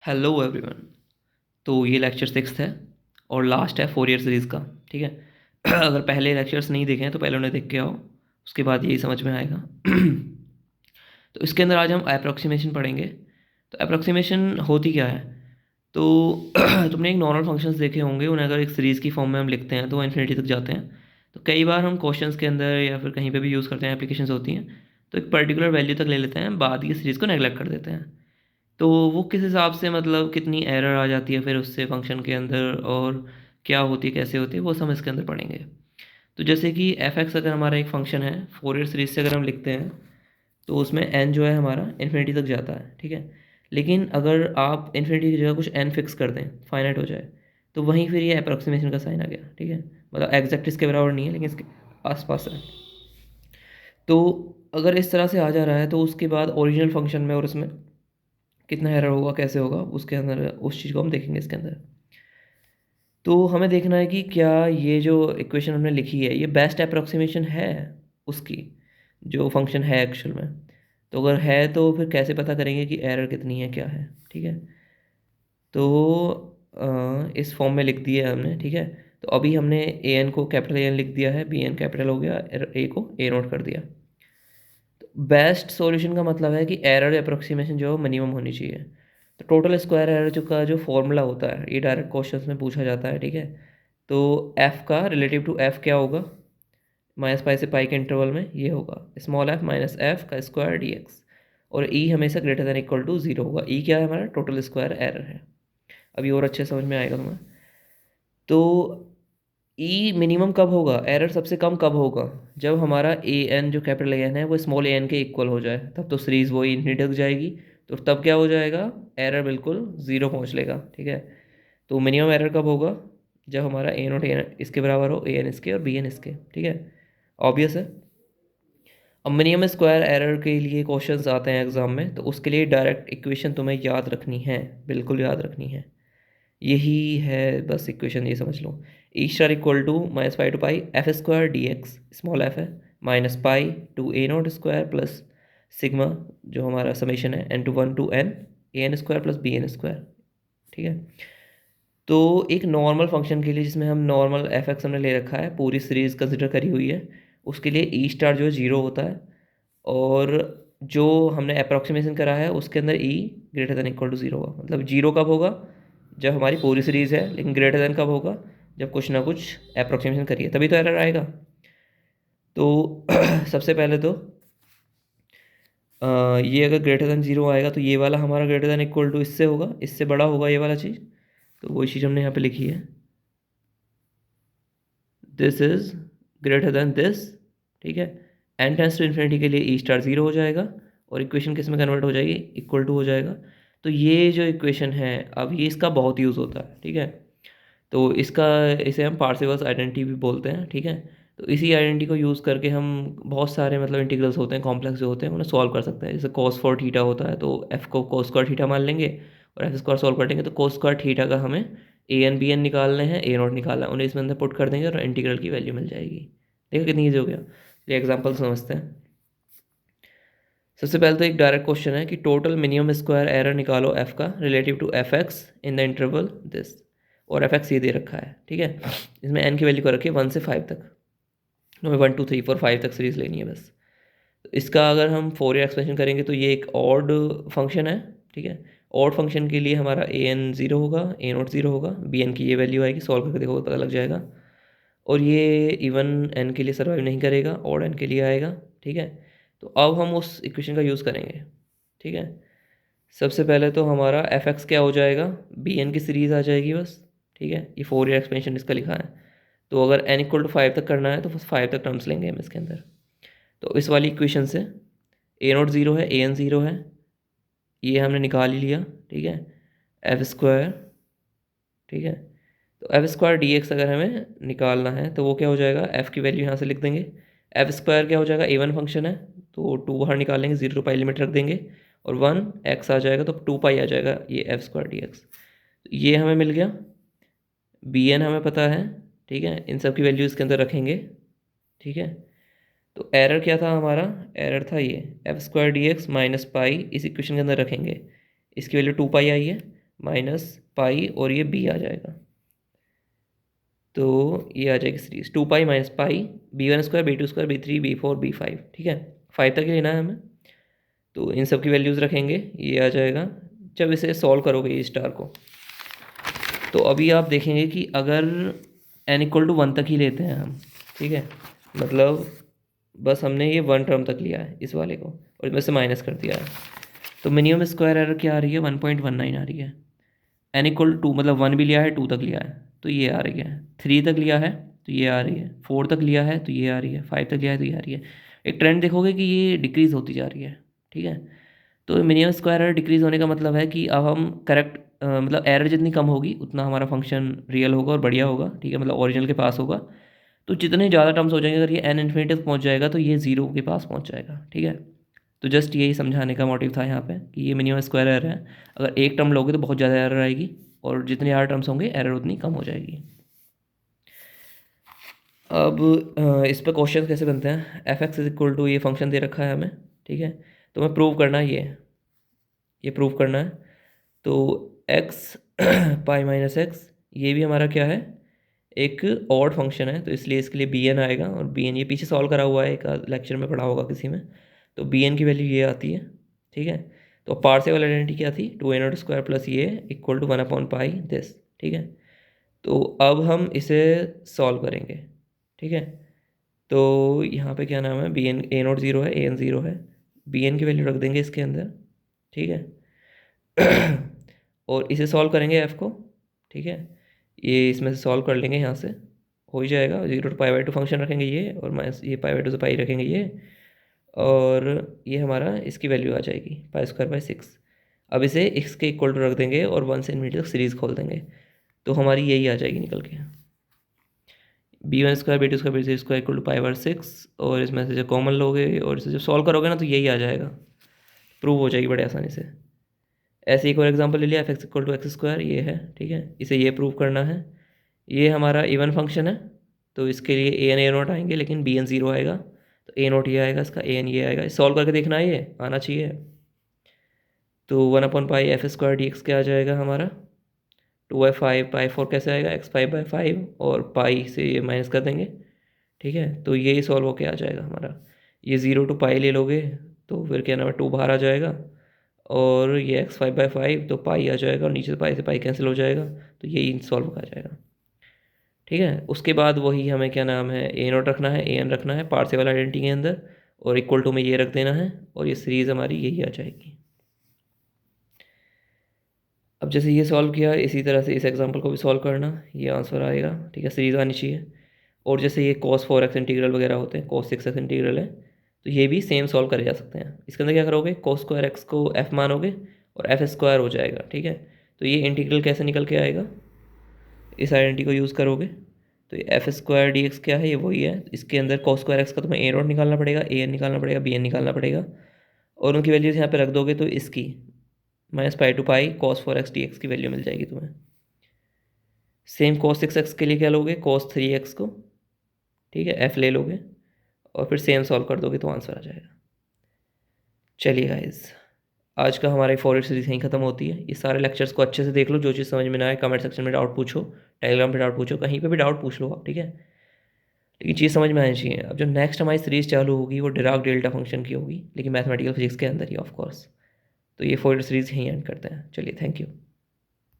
Hello everyone. तो ये lecture 6 है और लास्ट है फोरियर सीरीज़ का। ठीक है। अगर पहले लेक्चर्स नहीं देखे हैं तो पहले उन्हें देख के आओ, उसके बाद यही समझ में आएगा। तो इसके अंदर आज हम अप्रोक्सीमेशन पढ़ेंगे। तो अप्रोक्सीमेशन होती क्या है? तो तुमने एक नॉर्मल फंक्शंस देखे होंगे, उन्हें अगर एक सीरीज़ की फॉर्म में हम लिखते हैं तो इन्फिनिटी तक जाते हैं। तो कई बार हम क्वेश्चंस के अंदर या फिर कहीं पे भी यूज़ करते हैं, एप्लीकेशंस होती हैं, तो एक पर्टिकुलर वैल्यू तक ले लेते हैं, बाद की सीरीज़ को नेगलेक्ट कर देते हैं। तो वो किस हिसाब से, मतलब कितनी एरर आ जाती है फिर उससे फंक्शन के अंदर, और क्या होती है, कैसे होती है, वो सब इसके अंदर पढ़ेंगे। तो जैसे कि एफ एक्स अगर हमारा एक फंक्शन है, फोरियर सीरीज से अगर हम लिखते हैं, तो उसमें एन जो है हमारा इन्फिनिटी तक जाता है। ठीक है। लेकिन अगर आप इन्फिनिटी की जगह कुछ एन फिक्स कर दें, फाइनाइट हो जाए, तो वहीं फिर ये अप्रोक्सीमेशन का साइन आ गया। ठीक है। मतलब एग्जैक्ट इसके बराबर नहीं है, लेकिन इसके आसपास है। तो अगर इस तरह से आ जा रहा है तो उसके बाद ओरिजिनल फंक्शन में और उसमें कितना एरर होगा, कैसे होगा, उसके अंदर उस चीज़ को हम देखेंगे इसके अंदर। तो हमें देखना है कि क्या ये जो इक्वेशन हमने लिखी है ये बेस्ट अप्रोक्सीमेशन है उसकी, जो फंक्शन है एक्चुअल में। तो अगर है तो फिर कैसे पता करेंगे कि एरर कितनी है, क्या है। ठीक है। तो इस फॉर्म में लिख दिया है हमने। ठीक है। तो अभी हमने ए एन को कैपिटल ए एन लिख दिया है, बी एन कैपिटल हो गया, ए को ए नोट कर दिया। बेस्ट सॉल्यूशन का मतलब है कि एरर अप्रोक्सीमेशन जो है मिनिमम होनी चाहिए। तो टोटल स्क्वायर एरर जो का जो फॉर्मूला होता है, ये डायरेक्ट क्वेश्चंस में पूछा जाता है। ठीक है। तो एफ़ का रिलेटिव टू एफ़ क्या होगा, माइनस पाई से पाई के इंटरवल में ये होगा स्मॉल एफ माइनस एफ का स्क्वायर डी एक्स। और ई हमेशा greater than equal to zero होगा। ई क्या है, हमारा टोटल स्क्वायर एरर है। अभी और अच्छे समझ में आएगा तुम्हें। तो ई मिनिमम कब होगा, एरर सबसे कम कब होगा, जब हमारा ए एन जो कैपिटल ए एन है वो स्मॉल ए एन के इक्वल हो जाए, तब तो सीरीज़ वही इन्फिनिटी तक जाएगी। तो तब क्या हो जाएगा, एरर बिल्कुल ज़ीरो पहुंच लेगा। ठीक है। तो मिनिमम एरर कब होगा, जब हमारा ए नोट ए एन इसके बराबर हो, ए एन इसके और बी एन इसके। ठीक है। ऑब्वियस है। अब मिनिमम स्क्वायर एरर के लिए क्वेश्चंस आते हैं एग्जाम में, तो उसके लिए डायरेक्ट इक्वेशन तुम्हें याद रखनी है, बिल्कुल याद रखनी है। यही है बस इक्वेशन, ये समझ लो। E star equal to minus pi to pi F square D X, small F है, minus pi to a naught square plus sigma जो हमारा समेशन है N to one to N A N square plus B N square. ठीक है। तो एक normal function के लिए जिसमें हम नॉर्मल एफ एक्स हमने ले रखा है, पूरी सीरीज कंसिडर करी हुई है, उसके लिए ई स्टार जो है जीरो होता है। और जो हमने अप्रॉक्सीमेशन करा है उसके अंदर E greater than equal to zero होगा। मतलब जीरो कब होगा, जब हमारी पूरी सीरीज़ है, लेकिन ग्रेटर देन कब होगा, जब कुछ ना कुछ अप्रॉक्सीमेशन करिए, तभी तो एरर आएगा। तो सबसे पहले तो ये अगर ग्रेटर देन जीरो आएगा तो ये वाला हमारा ग्रेटर देन इक्वल टू इससे होगा, इससे बड़ा होगा ये वाला चीज़। तो वही चीज़ हमने यहाँ पे लिखी है, this is greater than this. ठीक है। एन टेंस टू इन्फिनिटी के लिए ई स्टार जीरो हो जाएगा और इक्वेशन किस में कन्वर्ट हो जाएगी, इक्वल टू हो जाएगा। तो ये जो इक्वेशन है, अब ये इसका बहुत यूज़ होता है। ठीक है। तो इसका, इसे हम पार्सेवल्स आइडेंटिटी भी बोलते हैं। ठीक है। तो इसी आइडेंटिटी को यूज़ करके हम बहुत सारे मतलब इंटीग्रल्स होते हैं, कॉम्प्लेक्स जो होते हैं, उन्हें सॉल्व कर सकते हैं। जैसे कॉस फॉर थीटा होता है, तो एफ को कॉस स्क्वायर थीटा मान लेंगे और एफ स्क्वायर सॉल्व कर देंगे, तो कॉस स्क्वायर थीटा का हमें ए एन बी एन निकालने हैं, ए नॉट निकालना है, उन्हें इसमें अंदर पुट कर देंगे और इंटीग्रल की वैल्यू मिल जाएगी। देखो कितनी ईजी हो गया। ये एग्जाम्पल समझते हैं। सबसे पहले तो एक डायरेक्ट क्वेश्चन है कि टोटल मिनिमम स्क्वायर एरर निकालो एफ का relative to F X in the interval this. और एफ एक्स ये दे रखा है। ठीक है। इसमें एन की वैल्यू कर रखी है 1 से 5 तक। हमें 1 2 3 4 5 तक सीरीज लेनी है बस। तो इसका अगर हम फोरियर एक्सपेंशन करेंगे तो ये एक ऑड फंक्शन है। ठीक है। ऑड फंक्शन के लिए हमारा ए एन ज़ीरो होगा, ए नोट ज़ीरो होगा, बी एन की ये वैल्यू आएगी, सॉल्व करके देखो पता लग जाएगा। और ये इवन एन के लिए सर्वाइव नहीं करेगा, ऑड एन के लिए आएगा। ठीक है। तो अब हम उस इक्वेशन का यूज़ करेंगे। ठीक है। सबसे पहले तो हमारा एफ एक्स क्या हो जाएगा, बी एन की सीरीज़ आ जाएगी बस। ठीक है। ये फोरियर एक्सपेंशन इसका लिखा है। तो अगर एन इक्वल टू 5 तक करना है तो बस 5 तक टर्म्स लेंगे हम इसके अंदर। तो इस वाली इक्वेशन से ए नोट ज़ीरो है, ए एन ज़ीरो है, ये हमने निकाल ही लिया। ठीक है। F square. ठीक है। तो एफ स्क्वायर डी एक्स अगर हमें निकालना है तो वो क्या हो जाएगा, एफ़ की वैल्यू यहाँ से लिख देंगे। एफ स्क्वायर क्या हो जाएगा, ए वन फंक्शन है, तो टू बाहर निकालेंगे, जीरो टू पाई लिमिट रख देंगे, और वन एक्स आ जाएगा, तो टू पाई आ जाएगा ये एफ स्क्वायर डी एक्स। ये हमें मिल गया। बी एन हमें पता है। ठीक है। इन सब की वैल्यू इसके अंदर रखेंगे। ठीक है। तो एरर क्या था हमारा, एरर था ये F square D x minus pi, इस इक्वेशन के अंदर रखेंगे। इसकी वैल्यू टू पाई आई है, माइनस पाई और ये बी आ जाएगा, तो ये आ जाएगी series 2 pi minus pi b1 square b2 square b3 b4 b5, ठीक है। 5 तक ही लेना है हमें, तो इन सब की वैल्यूज़ रखेंगे, ये आ जाएगा। जब इसे सॉल्व करोगे ये स्टार को, तो अभी आप देखेंगे कि अगर n=1 तक ही लेते हैं हम, ठीक है, मतलब बस हमने ये 1 टर्म तक लिया है इस वाले को और इसमें से माइनस कर दिया है, तो मिनिमम स्क्वायर एरर क्या आ रही है, 1.19 आ रही है। n=2 मतलब 1 भी लिया है, 2 तक लिया है तो ये आ रही है, 3 तक लिया है तो ये आ रही है, 4 तक लिया है तो ये आ रही है, 5 तक लिया है तो ये आ रही है। एक ट्रेंड देखोगे कि ये डिक्रीज़ होती जा रही है, ठीक है। तो मिनिमम स्क्वायर एरर डिक्रीज़ होने का मतलब है कि अब हम करेक्ट मतलब एरर जितनी कम होगी उतना हमारा फंक्शन रियल होगा और बढ़िया होगा, ठीक है, मतलब ओरिजिनल के पास होगा। तो जितने ज़्यादा टर्म्स हो जाएंगे, अगर ये n इन्फिनिटी तक पहुँच जाएगा तो ये ज़ीरो के पास पहुँच जाएगा, ठीक है। तो जस्ट यही समझाने का मोटिव था यहाँ पे कि ये मिनिमम स्क्वायर एरर है, अगर एक टर्म लोगे तो बहुत ज़्यादा एरर आएगी और जितने ज़्यादा टर्म्स होंगे एरर उतनी कम हो जाएगी। अब इस पर क्वेश्चन कैसे बनते हैं, f(x) ये फंक्शन दे रखा है हमें, ठीक है, तो हमें प्रूव करना है ये प्रूव करना है। तो x पाई माइनस एक्स ये भी हमारा क्या है, एक ऑड फंक्शन है, तो इसलिए इसके लिए bn आएगा, और bn ये पीछे सॉल्व करा हुआ है, एक लेक्चर में पढ़ा होगा किसी में, तो bn की वैल्यू ये आती है, ठीक है। तो पार्शियल आइडेंटिटी क्या थी, 2a0² प्लस ये इक्वल टू 1/पाई दिस, ठीक है। तो अब हम इसे सॉल्व करेंगे, ठीक है। तो यहाँ पे क्या नाम है, bn a0 0 है, an 0 है, bn की वैल्यू रख देंगे इसके अंदर, ठीक है। और इसे सॉल्व करेंगे f को, ठीक है, ये इसमें से सॉल्व कर लेंगे, यहाँ से हो ही जाएगा, 0 to π/2 फंक्शन रखेंगे ये, और माइनस ये π/2 से पाई रखेंगे ये, और ये हमारा इसकी वैल्यू आ जाएगी π²/6। अब इसे x के इक्वल टू रख देंगे और 1 से इनफिनिटी तक सीरीज़ खोल देंगे, तो हमारी यही आ जाएगी निकल के, b1 square b2 square b3 square equal to π/6, और इसमें से जो कॉमन लोगे और इसे जब सॉल्व करोगे ना तो यही आ जाएगा, प्रूव हो जाएगी बड़े आसानी से। ऐसे एक और एग्जांपल ले लिया, f(x)=x², ये है, ठीक है, इसे ये प्रूव करना है। ये हमारा इवन फंक्शन है, तो इसके लिए an a0 आएंगे, लेकिन bn 0 आएगा, तो a0 ये आएगा, इसका an ये आएगा, सॉल्व करके देखना है, ये आना चाहिए। तो 1/पाई f² dx क्या आ जाएगा हमारा, 2/5 π4 कैसे आएगा, x5/5, और पाई से ये माइनस कर देंगे, ठीक है। तो यही सॉल्व होके आ जाएगा हमारा, ये 0 to π ले लोगे तो फिर क्या नाम है 2 बाहर आ जाएगा, और ये x5/5 तो पाई आ जाएगा, और नीचे से पाई कैंसिल हो जाएगा, तो यही सॉल्व हो जाएगा, ठीक है। उसके बाद वही हमें क्या नाम है a0 रखना है, an रखना है पार्शियल आइडेंटिटी के अंदर, और इक्वल टू में ये रख देना है, और ये सीरीज़ हमारी यही आ जाएगी। अब जैसे ये सॉल्व किया, इसी तरह से इस एग्जांपल को भी सॉल्व करना, ये आंसर आएगा, ठीक है, सीरीज़ आनी चाहिए। और जैसे ये cos 4x इंटीग्रल वगैरह होते हैं, cos 6x इंटीग्रल है, तो ये भी सेम सॉल्व करे जा सकते हैं। इसके अंदर क्या करोगे, cos² x को f मानोगे और f² हो जाएगा, ठीक है। तो ये इंटीग्रल कैसे निकल के आएगा, इस आइडेंटिटी को यूज़ करोगे, तो ये f² dx क्या है, ये वही है। इसके अंदर cos² x का तुम्हें a0 निकालना पड़ेगा, an निकालना पड़ेगा, bn निकालना पड़ेगा, और उनकी वैल्यूज़ यहाँ पे रख दोगे तो इसकी -π/2 cos 4x dx की वैल्यू मिल जाएगी तुम्हें। सेम cos 6x के लिए क्या लोगे, cos 3x को, ठीक है, f ले लोगे और फिर सेम सॉल्व कर दोगे तो आंसर आ जाएगा। चलिए गाइज, आज का हमारा फोरियर सीरीज यहीं खत्म होती है। ये सारे लेक्चर्स को अच्छे से देख लो, जो चीज़ समझ में ना आए कमेंट सेक्शन में डाउट पूछो, टेलीग्राम पे डाउट पूछो, कहीं पे भी डाउट पूछ लो आप, ठीक है, लेकिन चीज़ समझ में आनी चाहिए। अब जो नेक्स्ट हमारी सीरीज़ चालू होगी वो डिराक डेल्टा फंक्शन की होगी, लेकिन मैथमेटिकल फिजिक्स के अंदर ही ऑफ कोर्स। तो ये फोरियर सीरीज़ यहीं एंड करते हैं। चलिए, थैंक यू।